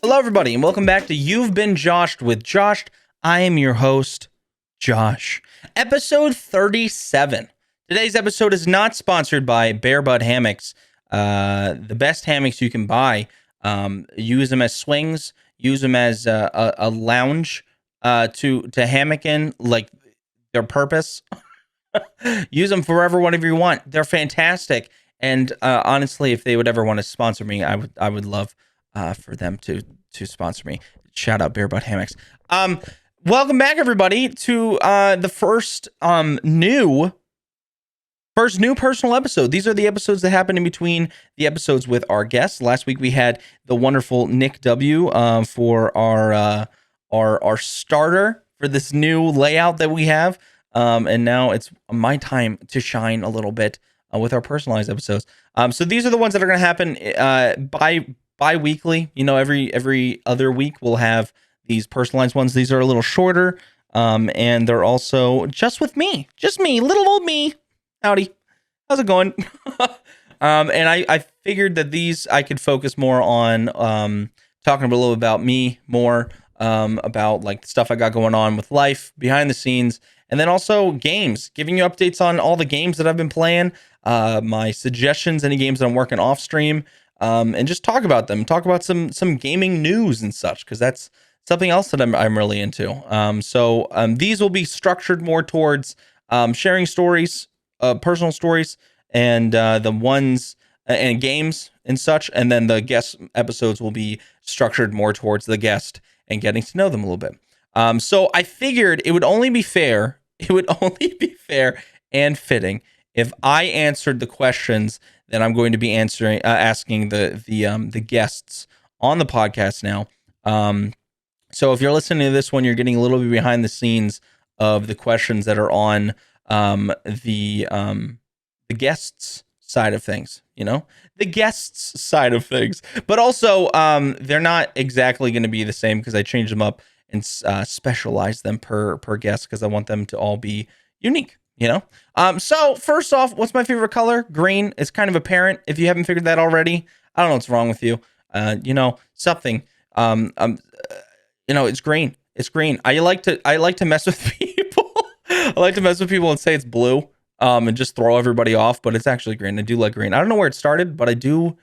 Hello, everybody, and welcome back to You've Been Joshed with Joshed. I am your host, Josh. Episode 37. Today's episode is not sponsored by Bare Butt Hammocks. The best hammocks you can buy. Use them as swings. Use them as a lounge to hammock in, like their purpose. Use them for whatever you want. They're fantastic. And honestly, if they would ever want to sponsor me, I would love for them to sponsor me. Shout out Bare Butt Hammocks. Welcome back, everybody, to the first new personal episode. These are the episodes that happen in between the episodes with our guests. Last week we had the wonderful Nick W for our starter for this new layout that we have. And now it's my time to shine a little bit with our personalized episodes. So these are the ones that are going to happen bi-weekly. You know, every other week we'll have these personalized ones. These are a little shorter, and they're also just with me, little old me. Howdy, how's it going? And I figured that these I could focus more on talking a little about me more, about like the stuff I got going on with life behind the scenes, and then also games, giving you updates on all the games that I've been playing, my suggestions, any games that I'm working off stream, and just talk about them. Talk about some gaming news and such, because that's something else that I'm really into. So these will be structured more towards sharing stories, personal stories, and the ones and games and such. And then the guest episodes will be structured more towards the guest and getting to know them a little bit. So I figured it would only be fair. It would only be fair and fitting if I answered the questions that I'm going to be asking the guests on the podcast now. So if you're listening to this one, you're getting a little bit behind the scenes of the questions that are on the guests side of things, you know, the guests side of things. But also, they're not exactly going to be the same because I changed them up and specialize them per guest because I want them to all be unique, you know. So first off, what's my favorite color? Green. It's kind of apparent if you haven't figured that already. I don't know what's wrong with you. You know, something. You know, it's green. It's green. I like to mess with people. I like to mess with people and say it's blue, and just throw everybody off, but it's actually green. I do like green. I don't know where it started, but I do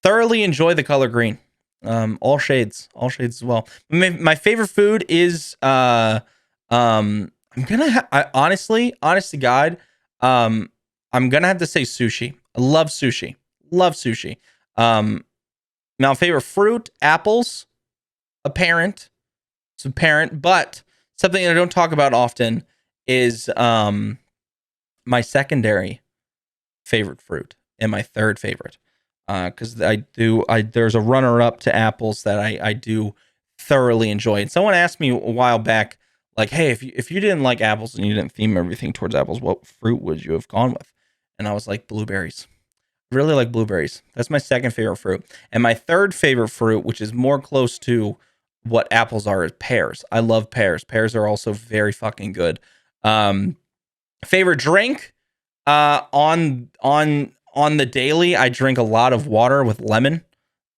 thoroughly enjoy the color green. All shades as well. My favorite food is honest to God, I'm gonna have to say sushi. I love sushi. Now favorite fruit, apples. Apparent, but something I don't talk about often is my secondary favorite fruit and my third favorite, because there's a runner-up to apples that I do thoroughly enjoy. And someone asked me a while back, like, hey, if you didn't like apples and you didn't theme everything towards apples, what fruit would you have gone with? And I was like, blueberries. I really like blueberries. That's my second favorite fruit. And my third favorite fruit, which is more close to what apples are, is pears. I love pears. Pears are also very fucking good. Favorite drink, on the daily, I drink a lot of water with lemon.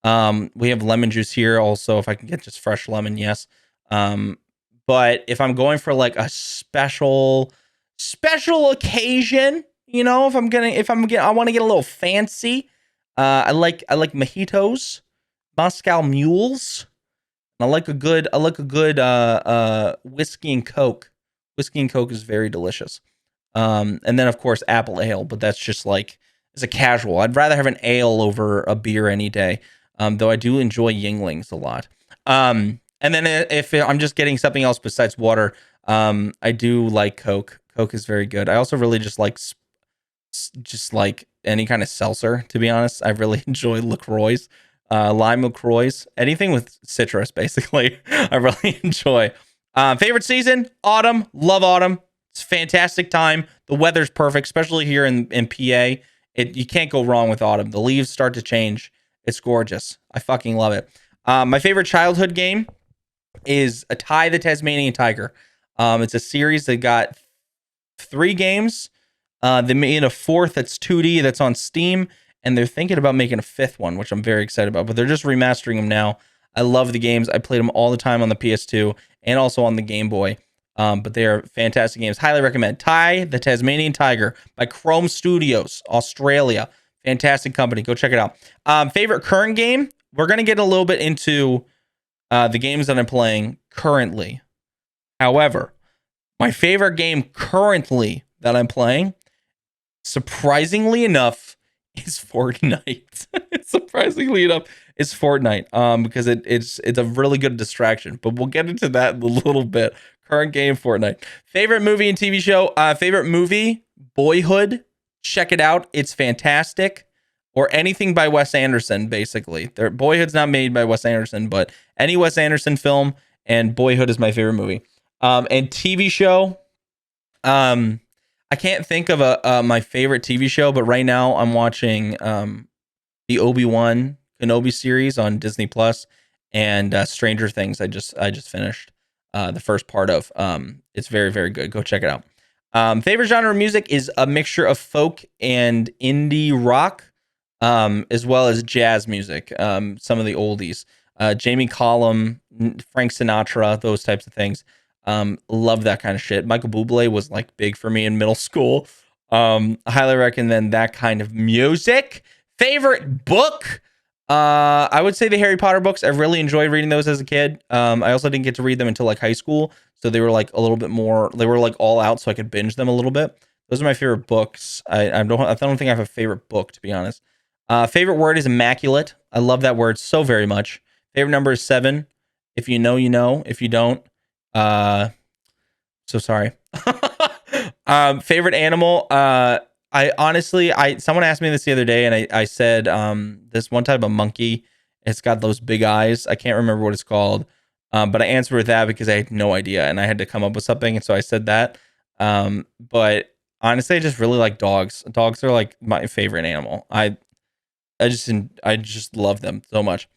We have lemon juice here also. If I can get just fresh lemon, yes. But if I'm going for like a special occasion, you know, I want to get a little fancy. I like mojitos, Moscow mules. I like a good whiskey and Coke. Whiskey and Coke is very delicious. And then of course apple ale, but that's just like as a casual. I'd rather have an ale over a beer any day. Though I do enjoy Yinglings a lot. And then if I'm just getting something else besides water, I do like Coke. Coke is very good. I also really just like any kind of seltzer, to be honest. I really enjoy LaCroix. Lime LaCroix, anything with citrus, basically, I really enjoy. Favorite season? Autumn. Love autumn. It's a fantastic time. The weather's perfect, especially here in PA. You can't go wrong with autumn. The leaves start to change. It's gorgeous. I fucking love it. My favorite childhood game is Tie the Tasmanian Tiger. It's a series that got 3 games. They made a 4th that's 2D that's on Steam. And they're thinking about making a 5th one, which I'm very excited about. But they're just remastering them now. I love the games. I played them all the time on the PS2 and also on the Game Boy. But they are fantastic games. Highly recommend. Ty, the Tasmanian Tiger by Chrome Studios, Australia. Fantastic company. Go check it out. Favorite current game? We're going to get a little bit into the games that I'm playing currently. However, my favorite game currently that I'm playing, surprisingly enough, is Fortnite. Surprisingly enough, it's Fortnite. Because it's a really good distraction. But we'll get into that in a little bit. Current game, Fortnite. Favorite movie and TV show? Favorite movie, Boyhood. Check it out. It's fantastic. Or anything by Wes Anderson, basically. Boyhood's not made by Wes Anderson, but any Wes Anderson film, and Boyhood is my favorite movie. And TV show, I can't think of my favorite TV show, but right now I'm watching the Obi-Wan Kenobi series on Disney Plus and Stranger Things. I just finished the first part of. It's very, very good. Go check it out. Favorite genre of music is a mixture of folk and indie rock, as well as jazz music. Some of the oldies, Jamie Cullum, Frank Sinatra, those types of things. Love that kind of shit. Michael Bublé was like big for me in middle school. I highly recommend that kind of music. Favorite book? I would say the Harry Potter books. I really enjoyed reading those as a kid. I also didn't get to read them until like high school, so they were like a little bit more. They were like all out, so I could binge them a little bit. Those are my favorite books. I don't think I have a favorite book, to be honest. Favorite word is immaculate. I love that word so very much. Favorite number is 7. If you know, you know. If you don't, so sorry. Favorite animal. I honestly, someone asked me this the other day, and I said, this one type of monkey. It's got those big eyes. I can't remember what it's called. But I answered with that because I had no idea, and I had to come up with something, and so I said that. But honestly, I just really like dogs. Dogs are like my favorite animal. I just love them so much.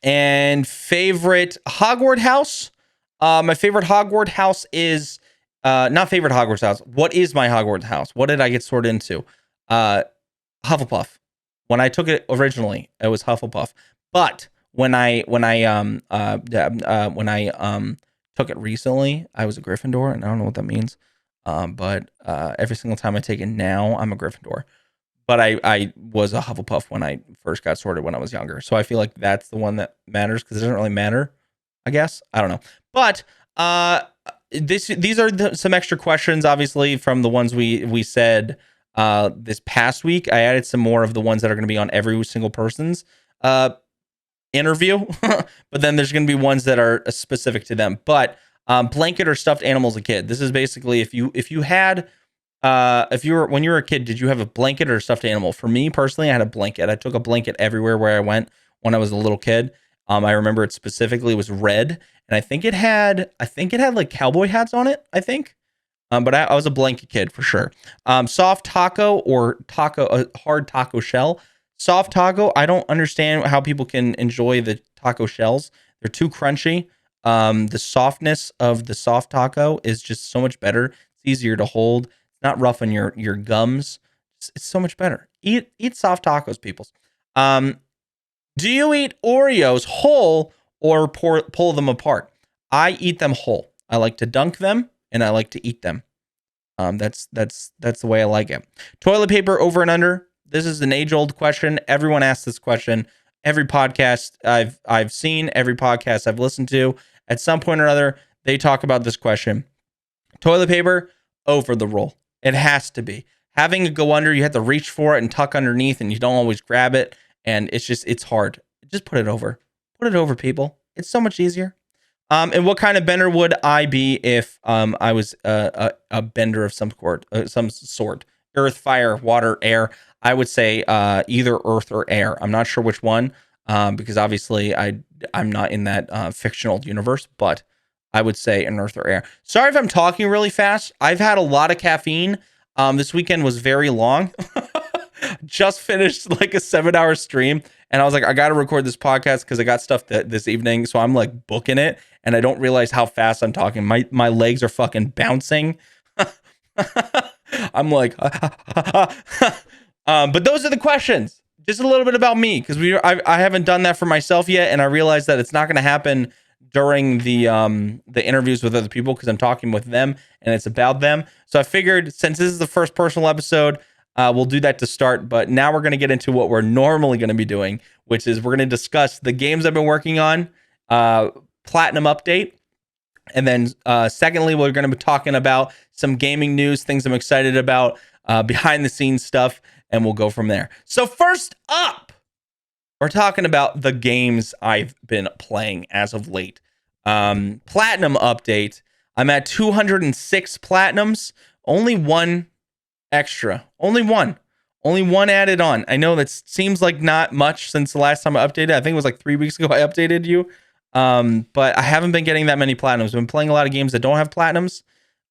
And favorite Hogwart house. My favorite Hogwart house is not favorite Hogwarts house. What is my Hogwarts house? What did I get sorted into? Hufflepuff. When I took it originally, it was Hufflepuff. But when I took it recently, I was a Gryffindor, and I don't know what that means. But every single time I take it now, I'm a Gryffindor. But I was a Hufflepuff when I first got sorted when I was younger. So I feel like that's the one that matters because it doesn't really matter, I guess. I don't know. But these are some extra questions, obviously, from the ones we said this past week. I added some more of the ones that are going to be on every single person's interview. But then there's going to be ones that are specific to them. But blanket or stuffed animal as a kid. This is basically if you had... when you were a kid, did you have a blanket or a stuffed animal? For me personally, I had a blanket. I took a blanket everywhere where I went when I was a little kid. I remember it specifically was red, and I think it had like cowboy hats on it. I think, but I was a blanket kid for sure. Soft taco or hard taco shell. Soft taco. I don't understand how people can enjoy the taco shells. They're too crunchy. The softness of the soft taco is just so much better. It's easier to hold. Not rough on your gums. It's so much better. Eat soft tacos, peoples. Do you eat Oreos whole or pull them apart? I eat them whole. I like to dunk them and I like to eat them. That's the way I like it. Toilet paper over and under. This is an age-old question. Everyone asks this question. Every podcast I've seen, every podcast I've listened to, at some point or other, they talk about this question. Toilet paper over the roll. It has to be. Having it go under, you have to reach for it and tuck underneath, and you don't always grab it, and it's hard. Just put it over. Put it over, people. It's so much easier. And what kind of bender would I be if I was a bender of some sort? Earth, fire, water, air. I would say either earth or air. I'm not sure which one because obviously I'm not in that fictional universe, but I would say an earth or air. Sorry if I'm talking really fast. I've had a lot of caffeine. This weekend was very long. Just finished like a 7-hour stream. And I was like, I got to record this podcast because I got stuff this evening. So I'm like booking it. And I don't realize how fast I'm talking. My legs are fucking bouncing. I'm like, but those are the questions. just a little bit about me, because I haven't done that for myself yet, and I realized that it's not going to happen during the interviews with other people, because I'm talking with them and it's about them. So I figured, since this is the first personal episode, we'll do that to start. But now we're going to get into what we're normally going to be doing, which is we're going to discuss the games I've been working on, Platinum update. And then secondly, we're going to be talking about some gaming news, things I'm excited about, behind the scenes stuff, and we'll go from there. So first up, we're talking about the games I've been playing as of late. Platinum update. I'm at 206 platinums. Only one extra. Only one added on. I know that seems like not much since the last time I updated. I think it was like 3 weeks ago I updated you. But I haven't been getting that many platinums. I've been playing a lot of games that don't have platinums.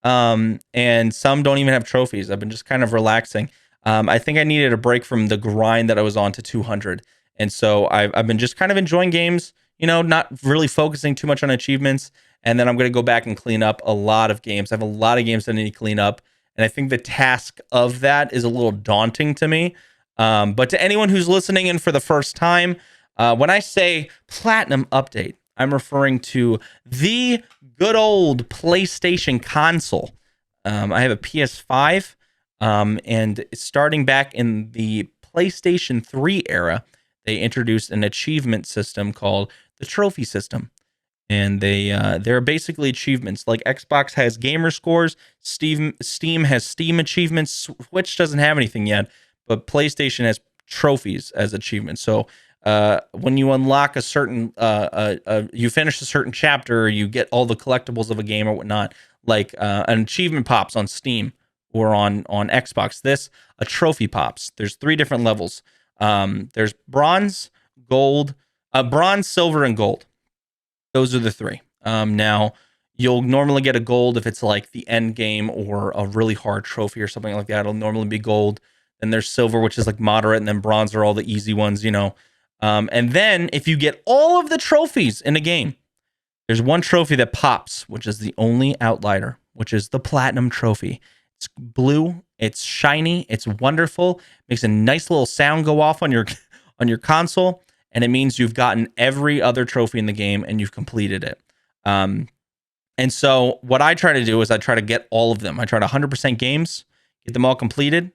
And some don't even have trophies. I've been just kind of relaxing. I think I needed a break from the grind that I was on to 200. And so I've been just kind of enjoying games, not really focusing too much on achievements. And then I'm going to go back and clean up a lot of games. I have a lot of games that I need to clean up. And I think the task of that is a little daunting to me. But to anyone who's listening in for the first time, when I say Platinum update, I'm referring to the good old PlayStation console. I have a PS5, and starting back in the PlayStation 3 era, they introduced an achievement system called the trophy system. And they're basically achievements. Like Xbox has gamer scores, Steam has Steam achievements, Switch doesn't have anything yet, but PlayStation has trophies as achievements. So when you unlock a certain, you finish a certain chapter, you get all the collectibles of a game or whatnot. Like an achievement pops on Steam or on Xbox. A trophy pops. There's 3 different levels. There's bronze, gold, bronze, silver, and gold. Those are the 3. Now, you'll normally get a gold if it's like the end game or a really hard trophy or something like that. It'll normally be gold. Then there's silver, which is like moderate, and then bronze are all the easy ones, And then if you get all of the trophies in a game, there's one trophy that pops, which is the only outlier, which is the Platinum trophy. It's blue, it's shiny, it's wonderful, makes a nice little sound go off on your console. And it means you've gotten every other trophy in the game and you've completed it. And so what I try to do is I try to get all of them. I try to 100% games, get them all completed.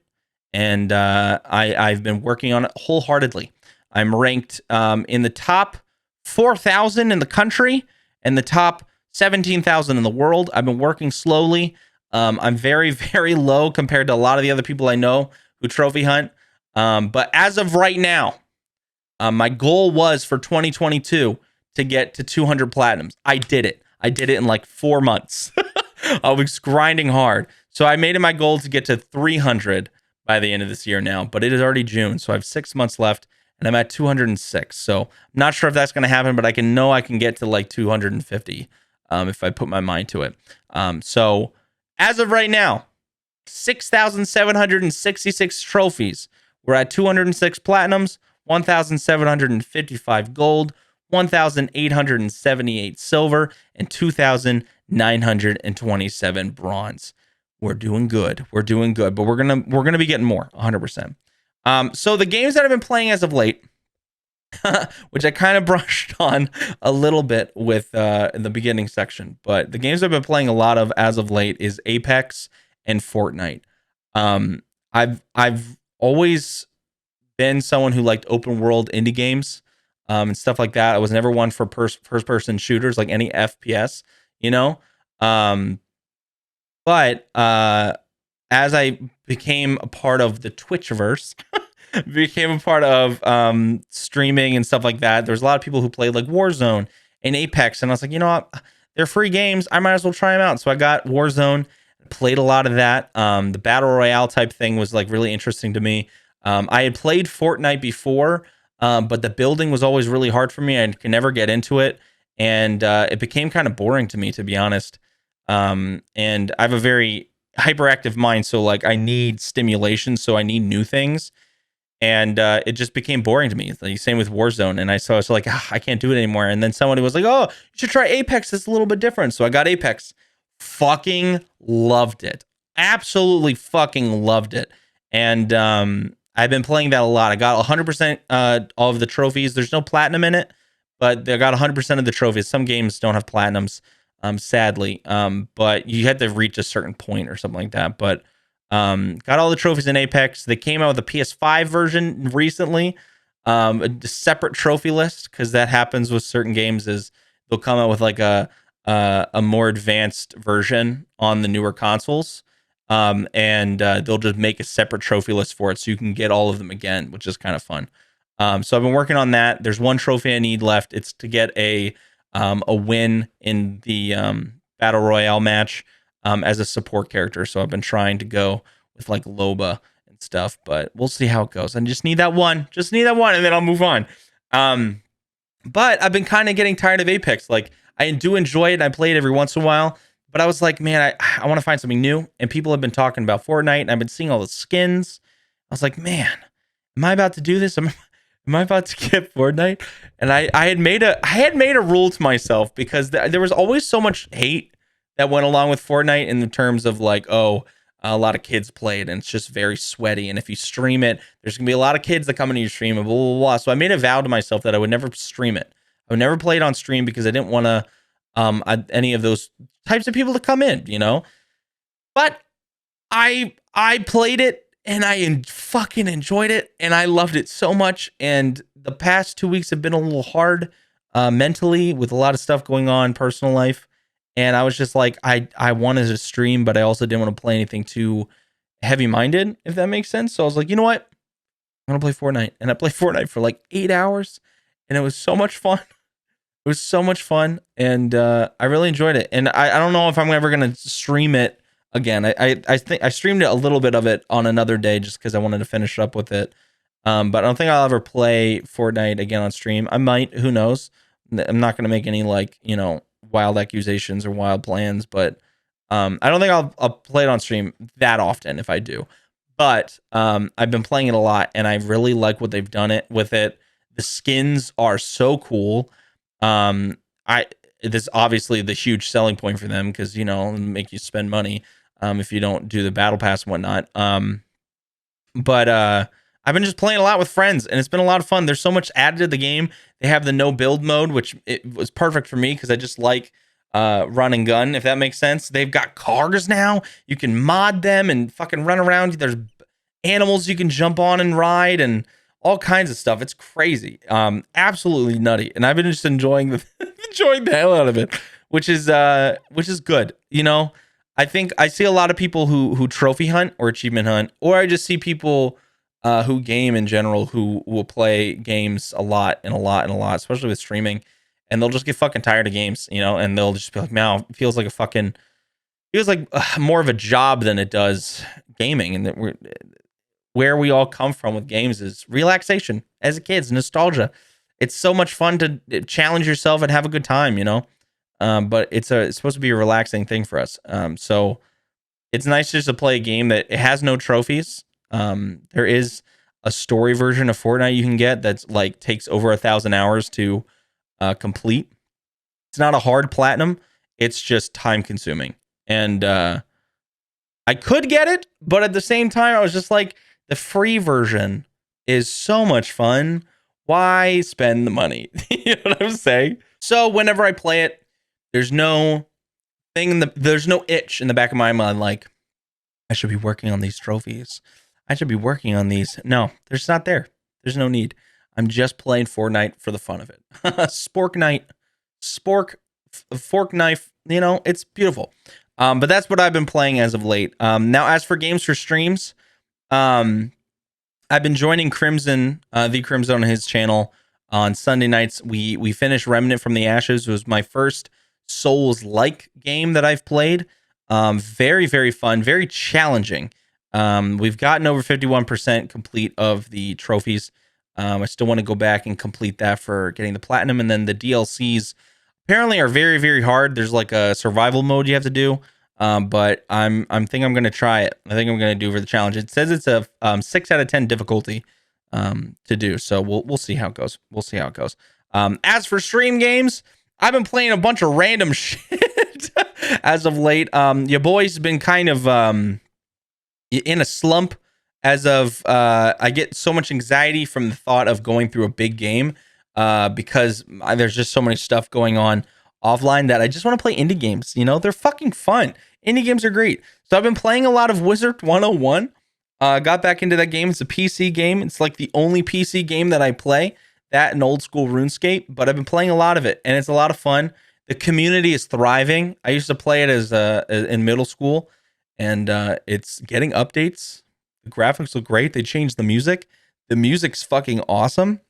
And I've been working on it wholeheartedly. I'm ranked in the top 4,000 in the country and the top 17,000 in the world. I've been working slowly. I'm very, very low compared to a lot of the other people I know who trophy hunt. But as of right now, my goal was for 2022 to get to 200 platinums. I did it. I did it in like 4 months. I was grinding hard. So I made it my goal to get to 300 by the end of this year now, but it is already June. So I have 6 months left and I'm at 206. So I'm not sure if that's going to happen, but I can get to like 250 if I put my mind to it. So as of right now, 6,766 trophies. We're at 206 platinums, 1,755 gold, 1,878 silver, and 2,927 bronze. We're doing good. But we're gonna be getting more, 100%. So the games that I've been playing as of late, which I kind of brushed on a little bit with in the beginning section, but the games I've been playing a lot of as of late is Apex and Fortnite. I've always been someone who liked open world indie games and stuff like that. I was never one for first person shooters, like any FPS, but as I became a part of the Twitchverse, became a part of streaming and stuff like that, there's a lot of people who played like Warzone and Apex, and I was like, you know what, they're free games, I might as well try them out. So I got Warzone, played a lot of that. The battle royale type thing was like really interesting to me. I had played Fortnite before, but the building was always really hard for me. I could never get into it, and it became kind of boring to me, to be honest. And I have a very hyperactive mind, so like I need stimulation, so I need new things, and it just became boring to me. Like, same with Warzone, and I was like, I can't do it anymore. And then somebody was like, oh, you should try Apex, it's a little bit different. So I got Apex, fucking loved it, absolutely fucking loved it. And I've been playing that a lot. I got 100% of the trophies. There's no platinum in it, but I got 100% of the trophies. Some games don't have platinums, sadly. But you had to reach a certain point or something like that. But got all the trophies in Apex. They came out with a PS5 version recently, a separate trophy list, because that happens with certain games. Is they'll come out with like a more advanced version on the newer consoles. And they'll just make a separate trophy list for it so you can get all of them again, which is kind of fun. So I've been working on that. There's one trophy I need left. It's to get a win in the Battle Royale match as a support character. So I've been trying to go with like Loba and stuff, but we'll see how it goes. I just need that one. And then I'll move on. But I've been kind of getting tired of Apex. Like, I do enjoy it, and I play it every once in a while. But I was like, man, I want to find something new. And people have been talking about Fortnite, and I've been seeing all the skins. I was like, man, am I about to do this? Am I about to get Fortnite? And I had made a rule to myself, because there was always so much hate that went along with Fortnite in the terms of like, oh, a lot of kids play it and it's just very sweaty. And if you stream it, there's going to be a lot of kids that come into your stream and blah, blah, blah. So I made a vow to myself that I would never stream it. I would never play it on stream, because I didn't want to any of those types of people to come in, you know. But I played it, and I fucking enjoyed it, and I loved it so much. And the past 2 weeks have been a little hard mentally, with a lot of stuff going on in personal life. And I was just like, I wanted to stream, but I also didn't want to play anything too heavy-minded, if that makes sense. So I was like, you know what? I'm going to play Fortnite. And I played Fortnite for like 8 hours, and it was so much fun. It was so much fun, and I really enjoyed it. And I don't know if I'm ever going to stream it again. I think I streamed it a little bit of it on another day just because I wanted to finish up with it. But I don't think I'll ever play Fortnite again on stream. I might, who knows? I'm not going to make any, like, you know, wild accusations or wild plans, but I don't think I'll play it on stream that often if I do. But I've been playing it a lot, and I really like what they've done with it. The skins are so cool. This is obviously the huge selling point for them, because, you know, make you spend money if you don't do the battle pass and whatnot. But I've been just playing a lot with friends, and it's been a lot of fun. There's so much added to the game. They have the no build mode, which it was perfect for me, because I just like run and gun, if that makes sense. They've got cars now. You can mod them and fucking run around. There's animals you can jump on and ride, and all kinds of stuff. It's crazy. Absolutely nutty. And I've been just enjoying the hell out of it, which is good. You know, I think I see a lot of people who trophy hunt or achievement hunt, or I just see people who game in general, who will play games a lot, especially with streaming, and they'll just get fucking tired of games, you know, and they'll just be like, man, it feels like more of a job than it does gaming. And that where we all come from with games is relaxation as a kid, nostalgia. It's so much fun to challenge yourself and have a good time, you know. But it's supposed to be a relaxing thing for us. So it's nice just to play a game that it has no trophies. There is a story version of Fortnite you can get that's like takes over 1,000 hours to complete. It's not a hard platinum. It's just time consuming. And I could get it, but at the same time, I was just like, the free version is so much fun. Why spend the money? You know what I'm saying? So whenever I play it, there's no itch in the back of my mind like, I should be working on these trophies. I should be working on these. No, there's not there. There's no need. I'm just playing Fortnite for the fun of it. Fork knife, you know, it's beautiful. But that's what I've been playing as of late. Now, as for games for streams, I've been joining Crimson, the Crimson on his channel on Sunday nights. We finished Remnant from the Ashes. It was my first Souls-like game that I've played. Very, very fun, very challenging. We've gotten over 51% complete of the trophies. I still want to go back and complete that for getting the platinum, and then the DLCs apparently are very, very hard. There's like a survival mode you have to do. But I'm going to try it. I think I'm going to do for the challenge. It says it's a 6 out of 10 difficulty to do. So we'll see how it goes. As for stream games, I've been playing a bunch of random shit as of late. Your boy's been kind of in a slump as of I get so much anxiety from the thought of going through a big game because there's just so much stuff going on offline that I just want to play indie games. You know, they're fucking fun. Indie games are great. So I've been playing a lot of Wizard 101. Got back into that game. It's a PC game. It's like the only PC game that I play. That and old school RuneScape, but I've been playing a lot of it, and it's a lot of fun. The community is thriving. I used to play it as in middle school, and it's getting updates. The graphics look great. They changed the music. The music's fucking awesome,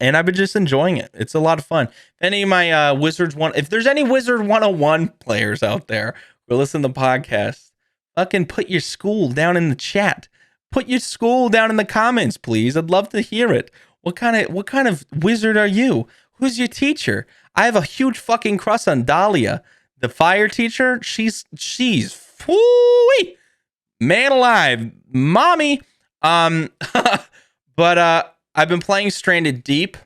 and I've been just enjoying it. It's a lot of fun. If there's any Wizard 101 players out there who listen to the podcast, fucking put your school down in the chat. Put your school down in the comments, please. I'd love to hear it. What kind of wizard are you? Who's your teacher? I have a huge fucking crush on Dahlia, the fire teacher. She's fooey, man alive, mommy. But I've been playing Stranded Deep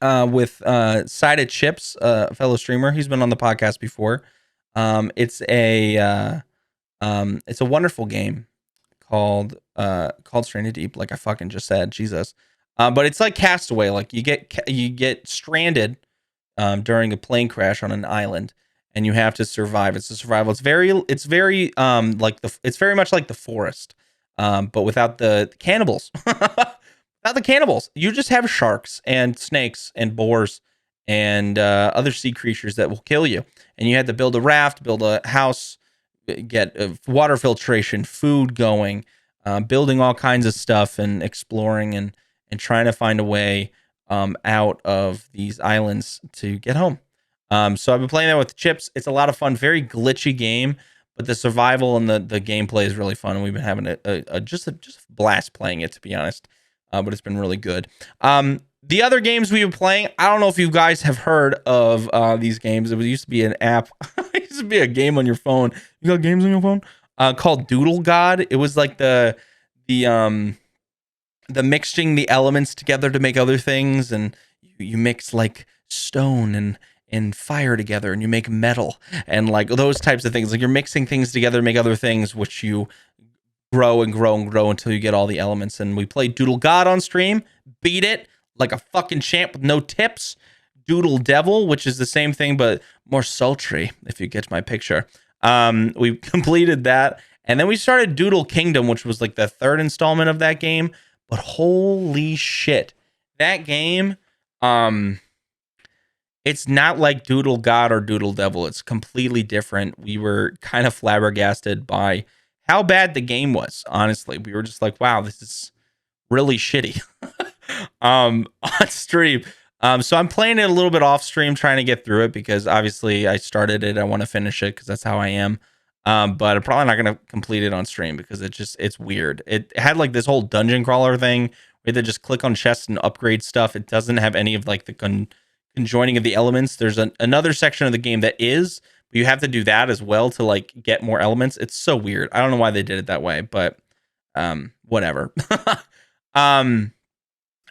with Sided Chips, a fellow streamer. He's been on the podcast before. It's a wonderful game called Stranded Deep, like I fucking just said. Jesus. But it's like Castaway. Like you get stranded during a plane crash on an island, and you have to survive. It's a survival. It's very it's very much like The Forest, but without the cannibals. Without the cannibals, you just have sharks and snakes and boars and other sea creatures that will kill you. And you had to build a raft, build a house, get water filtration, food going, building all kinds of stuff, and exploring and trying to find a way out of these islands to get home. So I've been playing that with Chips. It's a lot of fun. Very glitchy game, but the survival and the gameplay is really fun. And we've been having a blast playing it, to be honest. But it's been really good. The other games we've been playing, I don't know if you guys have heard of these games. It used to be an app. It used to be a game on your phone. You got games on your phone? Called Doodle God. It was like the mixing the elements together to make other things, and you mix like stone and fire together, and you make metal and like those types of things. Like you're mixing things together to make other things, which you grow and grow and grow until you get all the elements. And we played Doodle God on stream, beat it like a fucking champ with no tips. Doodle Devil, which is the same thing but more sultry, if you get my picture. We completed that, and then we started Doodle Kingdom, which was like the third installment of that game. But holy shit, that game, it's not like Doodle God or Doodle Devil. It's completely different. We were kind of flabbergasted by how bad the game was, honestly. We were just like, wow, this is really shitty on stream. So I'm playing it a little bit off stream, trying to get through it, because obviously I started it. I want to finish it because that's how I am. But I'm probably not going to complete it on stream because it's weird. It had like this whole dungeon crawler thing where they just click on chests and upgrade stuff. It doesn't have any of like the conjoining of the elements. There's another section of the game that is, but you have to do that as well to like get more elements. It's so weird. I don't know why they did it that way, but whatever.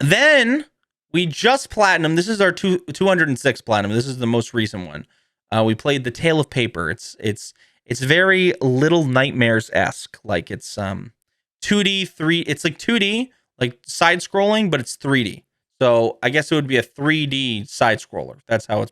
Then we just platinum. This is our 206 platinum. This is the most recent one. We played The Tale of Paper. It's very Little Nightmares-esque. Like it's 2D, it's like 2D, like side scrolling, but it's 3D. So I guess it would be a 3D side scroller. That's how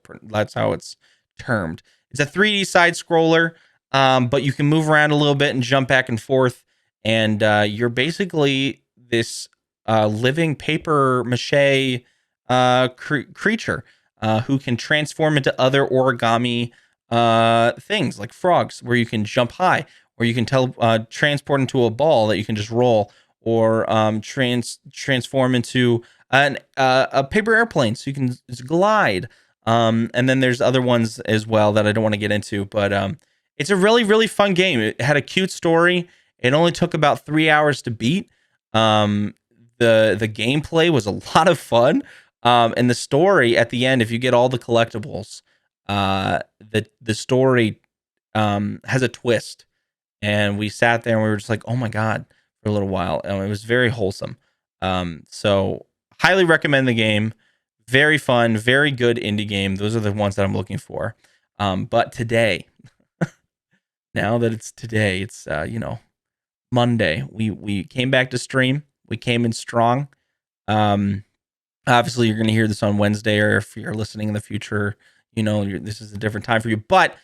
it's termed. It's a 3D side scroller, but you can move around a little bit and jump back and forth. And you're basically this living paper mache creature who can transform into other origami things like frogs, where you can jump high, or you can transport into a ball that you can just roll, or transform into a paper airplane so you can just glide. And then there's other ones as well that I don't want to get into, but it's a really, really fun game. It had a cute story. It only took about 3 hours to beat. The gameplay was a lot of fun. And the story at the end, if you get all the collectibles, the story has a twist. And we sat there and we were just like, oh my God, for a little while. And it was very wholesome. So highly recommend the game. Very fun, very good indie game. Those are the ones that I'm looking for. But today, now that it's today, it's, Monday. We came back to stream. We came in strong. Obviously, you're going to hear this on Wednesday, or if you're listening in the future, this is a different time for you. But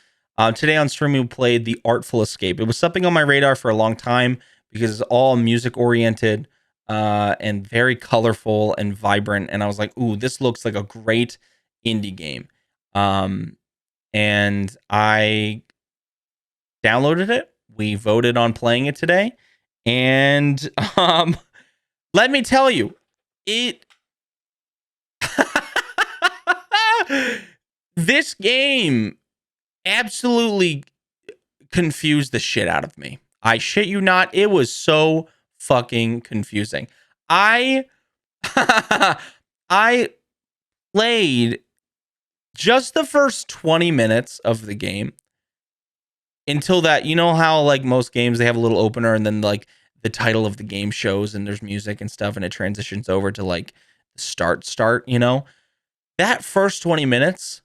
today on stream, we played the Artful Escape. It was something on my radar for a long time because it's all music oriented and very colorful and vibrant. And I was like, ooh, this looks like a great indie game. And I downloaded it. We voted on playing it today. And let me tell you, this game absolutely confused the shit out of me. I shit you not. It was so fucking confusing. I played just the first 20 minutes of the game until that, how like most games, they have a little opener and then like the title of the game shows and there's music and stuff and it transitions over to like start, that first 20 minutes,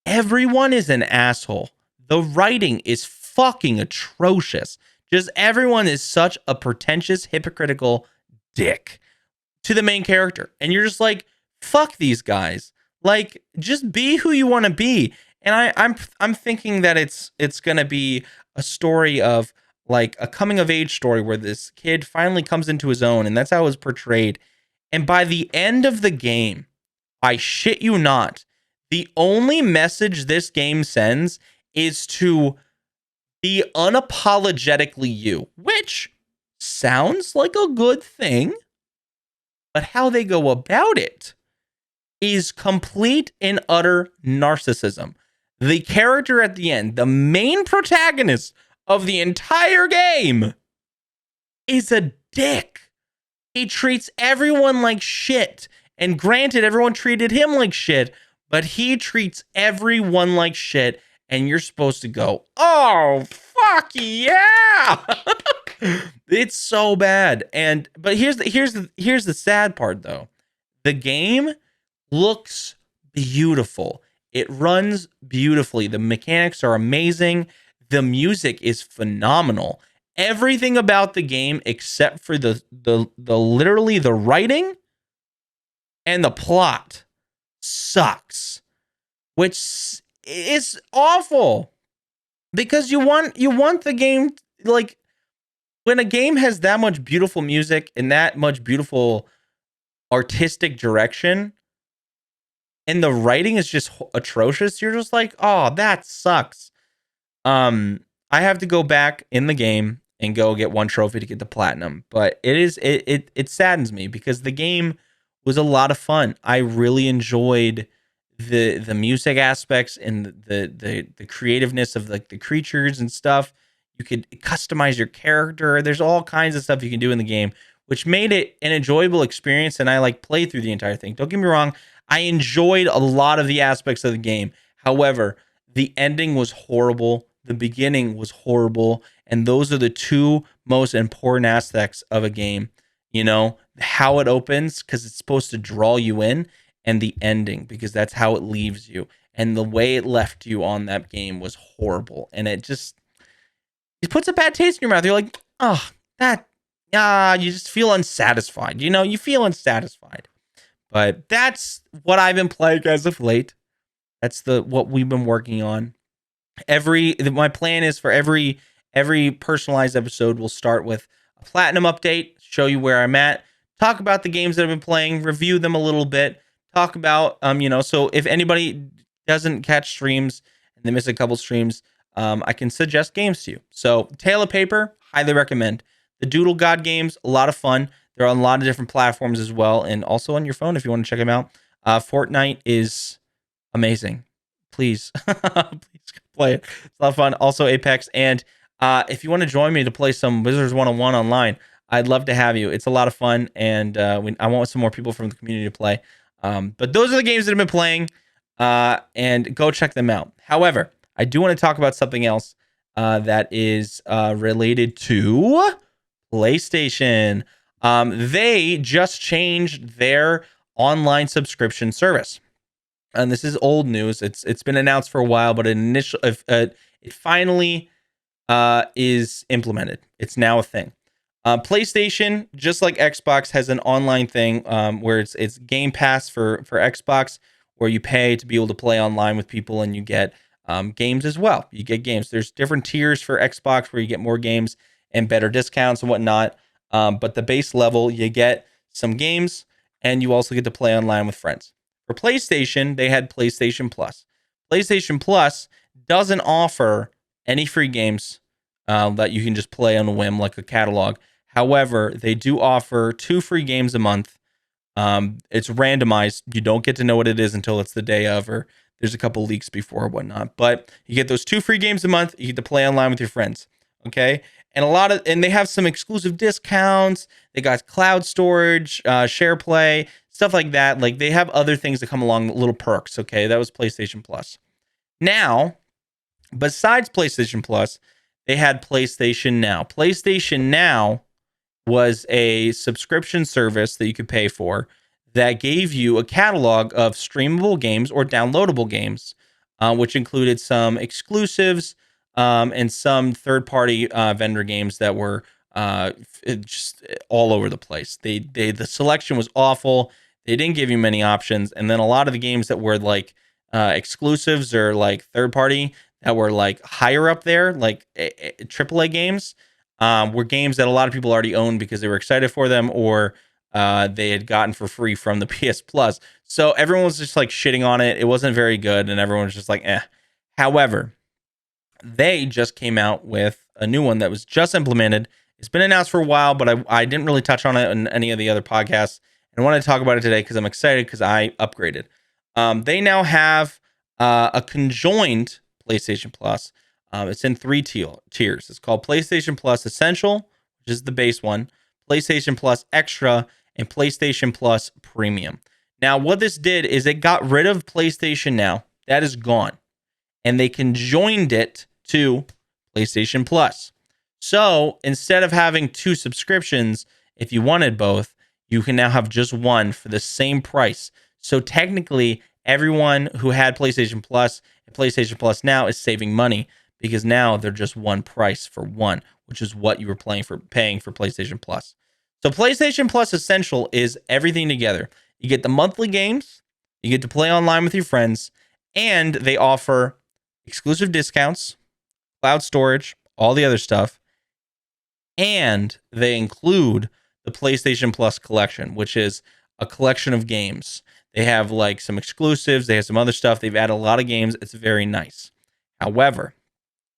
everyone is an asshole. The writing is fucking atrocious. Just everyone is such a pretentious, hypocritical dick to the main character. And you're just like, fuck these guys. Like, just be who you want to be. And I'm thinking that it's gonna be a story of like a coming of age story where this kid finally comes into his own, and that's how it was portrayed. And by the end of the game, I shit you not, the only message this game sends is to be unapologetically you, which sounds like a good thing, but how they go about it is complete and utter narcissism. The character at the end, the main protagonist of the entire game, is a dick. He treats everyone like shit. And granted, everyone treated him like shit, but he treats everyone like shit. And you're supposed to go, oh, fuck yeah. It's so bad. But here's the sad part though. The game looks beautiful. It runs beautifully. The mechanics are amazing. The music is phenomenal. Everything about the game except for the literally the writing and the plot sucks, which is awful because you want the game, like, when a game has that much beautiful music and that much beautiful artistic direction and the writing is just atrocious, you're just like, oh, that sucks. I have to go back in the game and go get one trophy to get the platinum, but it saddens me because the game was a lot of fun. I really enjoyed the music aspects and the creativeness of like the creatures and stuff. You could customize your character. There's all kinds of stuff you can do in the game, which made it an enjoyable experience. And I like played through the entire thing. Don't get me wrong. I enjoyed a lot of the aspects of the game. However, the ending was horrible. The beginning was horrible. And those are the two most important aspects of a game. How it opens, because it's supposed to draw you in, and the ending, because that's how it leaves you. And the way it left you on that game was horrible. And it puts a bad taste in your mouth. You're like, oh, you just feel unsatisfied. You feel unsatisfied. But that's what I've been playing as of late. That's what we've been working on. My plan is for every personalized episode, we'll start with a platinum update, show you where I'm at, talk about the games that I've been playing, review them a little bit, talk about, so if anybody doesn't catch streams and they miss a couple streams, I can suggest games to you. So Tale of Paper, highly recommend. The Doodle God games, a lot of fun. They're on a lot of different platforms as well, and also on your phone if you want to check them out. Fortnite is amazing. Please, please play it. It's a lot of fun. Also Apex, and if you want to join me to play some Wizards 101 online, I'd love to have you. It's a lot of fun, and I want some more people from the community to play. But those are the games that I've been playing, and go check them out. However, I do want to talk about something else that is related to PlayStation. They just changed their online subscription service. And this is old news. It's been announced for a while, but it finally is implemented. It's now a thing. PlayStation, just like Xbox, has an online thing where it's Game Pass for Xbox, where you pay to be able to play online with people, and you get games as well. You get games. There's different tiers for Xbox where you get more games and better discounts and whatnot. But the base level, you get some games, and you also get to play online with friends. For PlayStation, they had PlayStation Plus. PlayStation Plus doesn't offer any free games that you can just play on a whim, like a catalog. However, they do offer 2 free games a month. It's randomized. You don't get to know what it is until it's the day of, or there's a couple leaks before or whatnot. But you get those 2 free games a month. You get to play online with your friends. Okay. And they have some exclusive discounts. They got cloud storage, share play, stuff like that. Like, they have other things that come along, little perks. Okay. That was PlayStation Plus. Now, besides PlayStation Plus, they had PlayStation Now. PlayStation Now was a subscription service that you could pay for that gave you a catalog of streamable games or downloadable games, which included some exclusives and some third-party vendor games that were just all over the place. The selection was awful. They didn't give you many options, and then a lot of the games that were like exclusives or like third-party that were like higher up there, like AAA games, were games that a lot of people already owned because they were excited for them, or they had gotten for free from the PS Plus. So everyone was just like shitting on it. It wasn't very good, and everyone was just like, eh. However, they just came out with a new one that was just implemented. It's been announced for a while, but I didn't really touch on it in any of the other podcasts. And I wanted to talk about it today because I'm excited because I upgraded. They now have a conjoined PlayStation Plus. It's in 3 tiers. It's called PlayStation Plus Essential, which is the base one, PlayStation Plus Extra, and PlayStation Plus Premium. Now, what this did is it got rid of PlayStation Now. That is gone. And they conjoined it to PlayStation Plus. So instead of having 2 subscriptions, if you wanted both, you can now have just one for the same price. So technically, everyone who had PlayStation Plus and PlayStation Plus Now is saving money, because now they're just one price for one, which is what you were paying for PlayStation Plus. So PlayStation Plus Essential is everything together. You get the monthly games, you get to play online with your friends, and they offer exclusive discounts, cloud storage, all the other stuff, and they include the PlayStation Plus collection, which is a collection of games. They have like some exclusives, they have some other stuff. They've added a lot of games. It's very nice. However,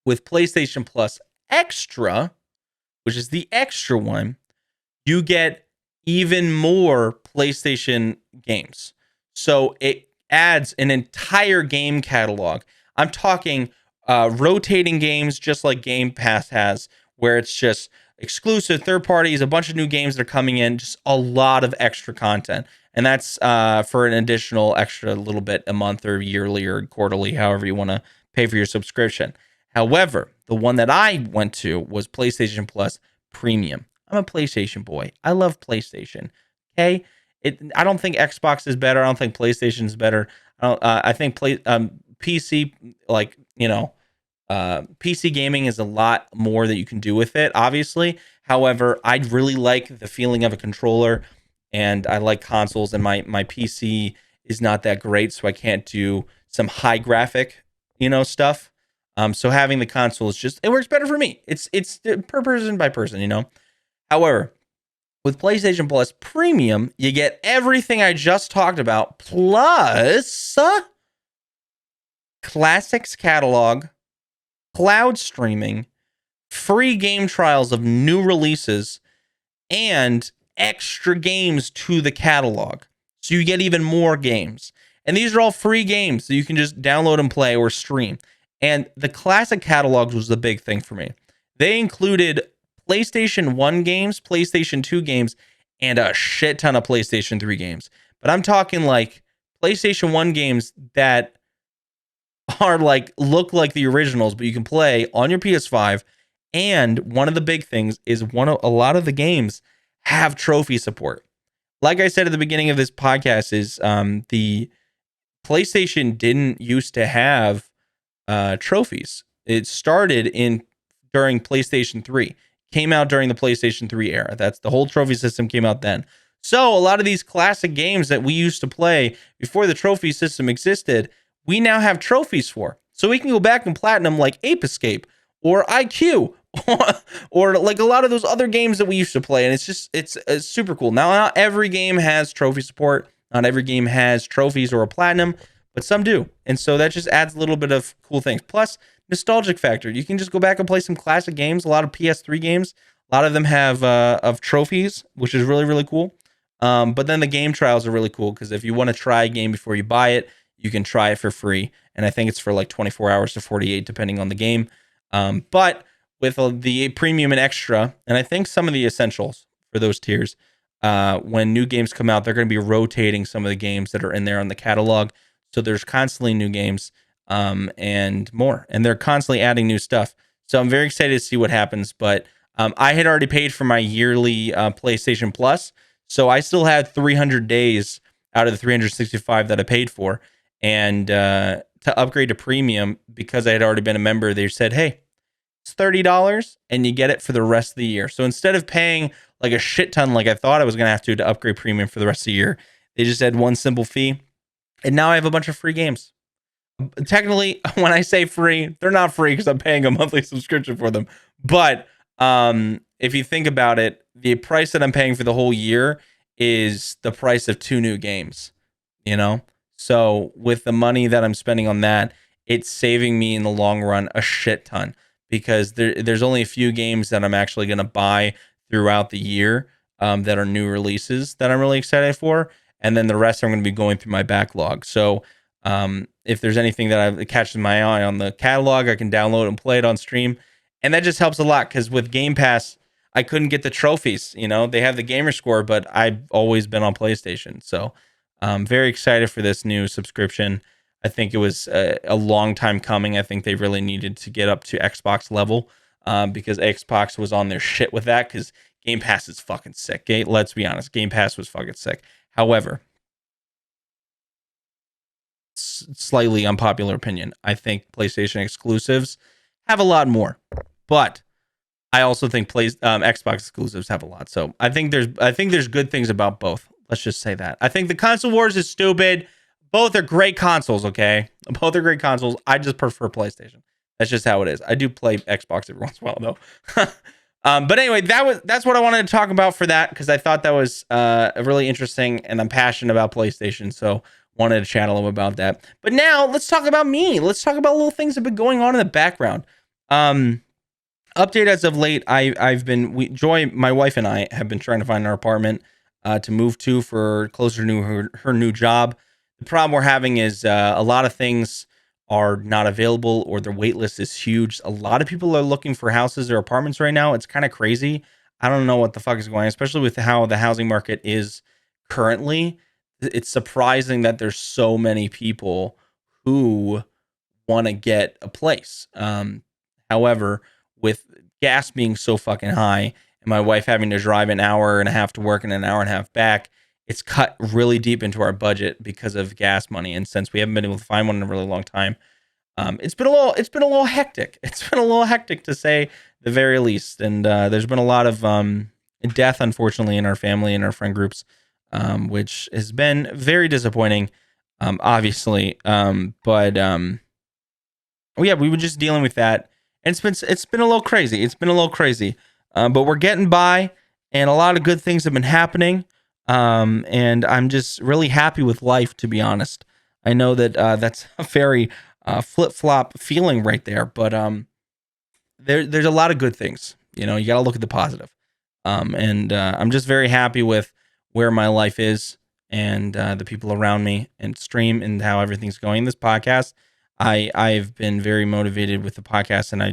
with PlayStation Plus Extra, which is the extra one, you get even more PlayStation games. So it adds an entire game catalog. I'm talking rotating games, just like Game Pass has, where it's just exclusive third parties, a bunch of new games that are coming in, just a lot of extra content. And that's for an additional extra little bit a month or yearly or quarterly, however you want to pay for your subscription. However, the one that I went to was PlayStation Plus Premium. I'm a PlayStation boy. I love PlayStation. Okay, I don't think Xbox is better. I don't think PlayStation is better. I think PC, like, PC gaming is a lot more that you can do with it, obviously. However, I really like the feeling of a controller, and I like consoles, and my PC is not that great, so I can't do some high graphic, stuff. So having the console is it works better for me. It's per person by person, However, with PlayStation Plus Premium, you get everything I just talked about, plus Classics catalog, cloud streaming, free game trials of new releases, and extra games to the catalog. So you get even more games. And these are all free games that you can just download and play or stream. And the classic catalogs was the big thing for me. They included PlayStation 1 games, PlayStation 2 games, and a shit ton of PlayStation 3 games. But I'm talking like PlayStation 1 games that are look like the originals, but you can play on your PS5. And one of the big things is a lot of the games have trophy support. Like I said at the beginning of this podcast, is the PlayStation didn't used to have trophies. It started during PlayStation 3. came out during the PlayStation 3 era. That's the whole trophy system came out then. So a lot of these classic games that we used to play before the trophy system existed, we now have trophies for. So we can go back and platinum like Ape Escape or IQ or like a lot of those other games that we used to play. And it's super cool. Now, not every game has trophy support. Not every game has trophies or a platinum, but some do. And so that just adds a little bit of cool things. Plus, nostalgic factor. You can just go back and play some classic games. A lot of PS3 games, a lot of them have of trophies, which is really, really cool. But then the game trials are really cool because if you want to try a game before you buy it, you can try it for free. And I think it's for like 24 hours to 48, depending on the game. But with the premium and extra, and I think some of the essentials for those tiers, when new games come out, they're going to be rotating some of the games that are in there on the catalog. So there's constantly new games and more. And they're constantly adding new stuff. So I'm very excited to see what happens. But I had already paid for my yearly PlayStation Plus. So I still had 300 days out of the 365 that I paid for. And to upgrade to premium, because I had already been a member, they said, hey, it's $30 and you get it for the rest of the year. So instead of paying like a shit ton like I thought I was going to have to upgrade premium for the rest of the year, they just had one simple fee. And now I have a bunch of free games. Technically, when I say free, they're not free because I'm paying a monthly subscription for them. But if you think about it, the price that I'm paying for the whole year is the price of 2 new games, you know? So with the money that I'm spending on that, it's saving me in the long run a shit ton because there's only a few games that I'm actually going to buy throughout the year that are new releases that I'm really excited for. And then the rest I'm going to be going through my backlog. So if there's anything that catches my eye on the catalog, I can download and play it on stream. And that just helps a lot because with Game Pass, I couldn't get the trophies. You know, they have the gamer score, but I've always been on PlayStation. So I'm very excited for this new subscription. I think it was a long time coming. I think they really needed to get up to Xbox level because Xbox was on their shit with that because Game Pass is fucking sick. Let's be honest. Game Pass was fucking sick. However, slightly unpopular opinion, I think PlayStation exclusives have a lot more, but I also think Xbox exclusives have a lot. So I think there's good things about both. Let's just say that. I think the console wars is stupid. Both are great consoles, okay? Both are great consoles. I just prefer PlayStation. That's just how it is. I do play Xbox every once in a while though. But anyway, that's what I wanted to talk about for that because I thought that was really interesting and I'm passionate about PlayStation, so wanted to chat a little about that. But now let's talk about me. Let's talk about little things that have been going on in the background. Update as of late, Joy, my wife and I have been trying to find our apartment to move to for closer to her new job. The problem we're having is a lot of things are not available or their wait list is huge. A lot of people are looking for houses or apartments right now. It's kind of crazy. I don't know what the fuck is going on, especially with how the housing market is currently. It's surprising that there's so many people who want to get a place. However, with gas being so fucking high and my wife having to drive an hour and a half to work and an hour and a half back, it's cut really deep into our budget because of gas money. And since we haven't been able to find one in a really long time, it's been a little hectic. It's been a little hectic to say the very least. And there's been a lot of death, unfortunately, in our family and our friend groups, which has been very disappointing, obviously. But yeah, we were just dealing with that. And it's been a little crazy. It's been a little crazy. But we're getting by, and a lot of good things have been happening. And I'm just really happy with life, to be honest. I know that that's a very flip-flop feeling right there, but there's a lot of good things. You know, you got to look at the positive. And I'm just very happy with where my life is and the people around me and stream and how everything's going. This podcast, I've been very motivated with the podcast, and I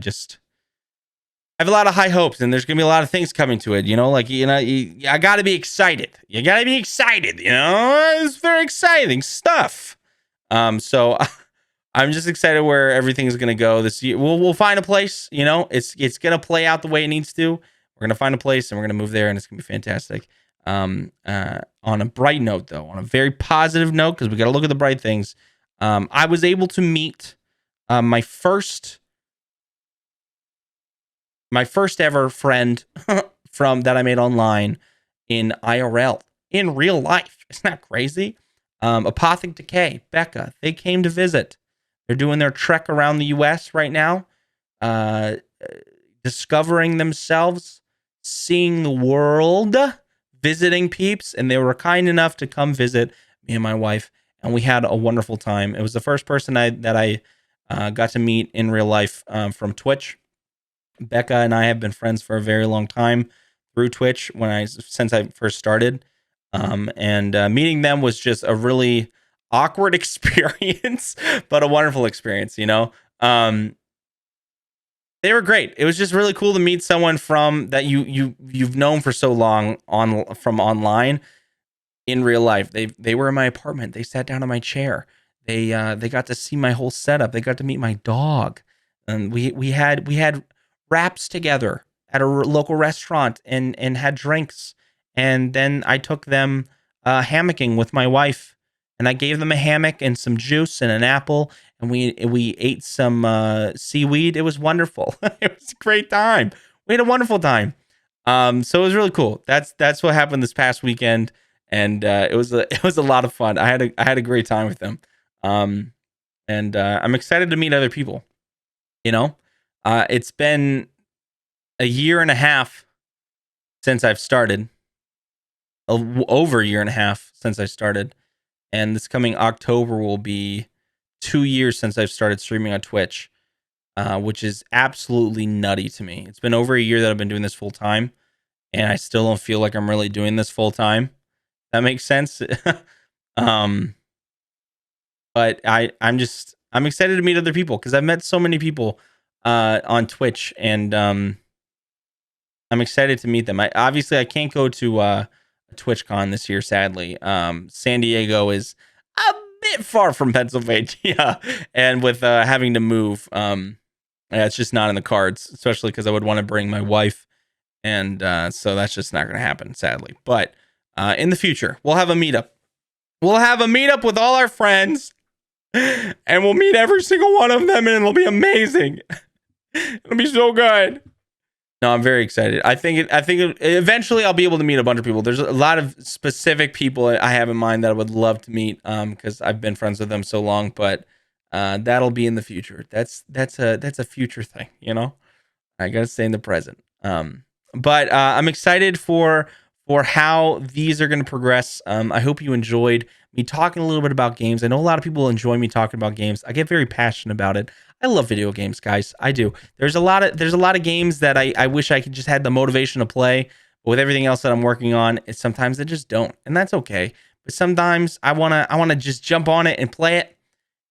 have a lot of high hopes, and there's going to be a lot of things coming to it, you know, like, you know, I got to be excited. You got to be excited, you know, it's very exciting stuff. So I'm just excited where everything's going to go this year. We'll find a place, you know, it's going to play out the way it needs to. We're going to find a place and we're going to move there and it's going to be fantastic. On a bright note though, on a very positive note, because we got to look at the bright things. I was able to meet my first my first ever friend from that I made online in IRL, in real life. It's not crazy. Apothic Decay, Becca, they came to visit. They're doing their trek around the US right now, discovering themselves, seeing the world, visiting peeps, and they were kind enough to come visit me and my wife, and we had a wonderful time. It was the first person that I got to meet in real life from Twitch. Becca and I have been friends for a very long time through Twitch since I first started. And meeting them was just a really awkward experience, but a wonderful experience, you know? They were great. It was just really cool to meet someone from that you've known for so long from online in real life. They were in my apartment. They sat down in my chair. They got to see my whole setup. They got to meet my dog. And we had wraps together at a local restaurant and had drinks. And then I took them hammocking with my wife, and I gave them a hammock and some juice and an apple, and we ate some seaweed. It was wonderful. It was a great time. We had a wonderful time. So it was really cool. That's what happened this past weekend, and it was a lot of fun. I had a great time with them. And I'm excited to meet other people. You know, it's been a year and a half since I've started. Over a year and a half since I started, and this coming October will be 2 years since I've started streaming on Twitch, which is absolutely nutty to me. It's been over a year that I've been doing this full time, and I still don't feel like I'm really doing this full time. That makes sense. But I'm excited to meet other people because I've met so many people on Twitch, and I'm excited to meet them. I can't go to TwitchCon this year, sadly. San Diego is a bit far from Pennsylvania, and with having to move, it's just not in the cards, especially because I would want to bring my wife, and so that's just not going to happen, sadly. But in the future, we'll have a meetup. We'll have a meetup with all our friends, and we'll meet every single one of them, and it'll be amazing. It'll be so good. No, I'm very excited. I think eventually I'll be able to meet a bunch of people. There's a lot of specific people I have in mind that I would love to meet because I've been friends with them so long, but that'll be in the future. That's a future thing, you know? I got to stay in the present. But I'm excited for how these are going to progress. I hope you enjoyed me talking a little bit about games. I know a lot of people enjoy me talking about games. I get very passionate about it. I love video games, guys. I do. There's a lot of games that I wish I could just had the motivation to play. But with everything else that I'm working on, sometimes I just don't, and that's okay. But sometimes I wanna just jump on it and play it.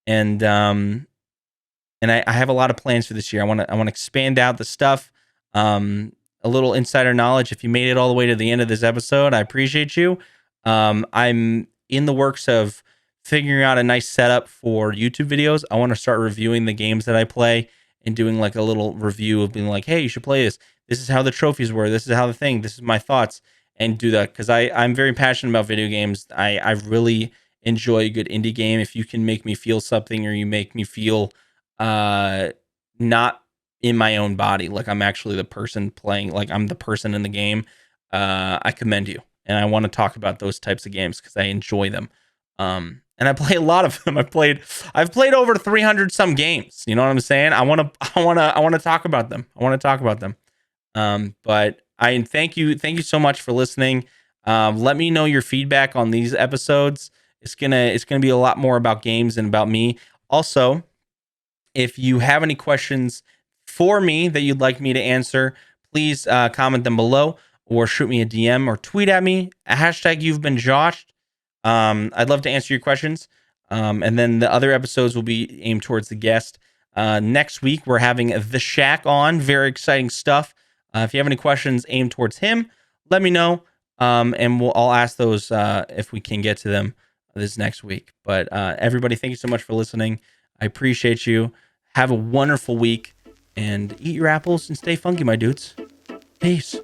And I have a lot of plans for this year. I want to expand out the stuff. A little insider knowledge. If you made it all the way to the end of this episode, I appreciate you. I'm in the works of figuring out a nice setup for YouTube videos. I want to start reviewing the games that I play and doing like a little review of being like, hey, you should play this. This is how the trophies were. This is how this is my thoughts, and do that because I'm very passionate about video games. I really enjoy a good indie game. If you can make me feel something, or you make me feel not in my own body, like I'm actually the person playing, like I'm the person in the game, I commend you. And I want to talk about those types of games because I enjoy them. And I play a lot of them. I've played over 300 some games. You know what I'm saying? I want to talk about them. But I thank you so much for listening. Let me know your feedback on these episodes. It's gonna be a lot more about games and about me. Also, if you have any questions for me that you'd like me to answer, please comment them below or shoot me a DM or tweet at me # you've been joshed. I'd love to answer your questions. And then the other episodes will be aimed towards the guest. Next week, we're having the Shack on. Very exciting stuff. If you have any questions aimed towards him, let me know. And I'll ask those if we can get to them this next week. But everybody, thank you so much for listening. I appreciate you. Have a wonderful week. And eat your apples and stay funky, my dudes. Peace.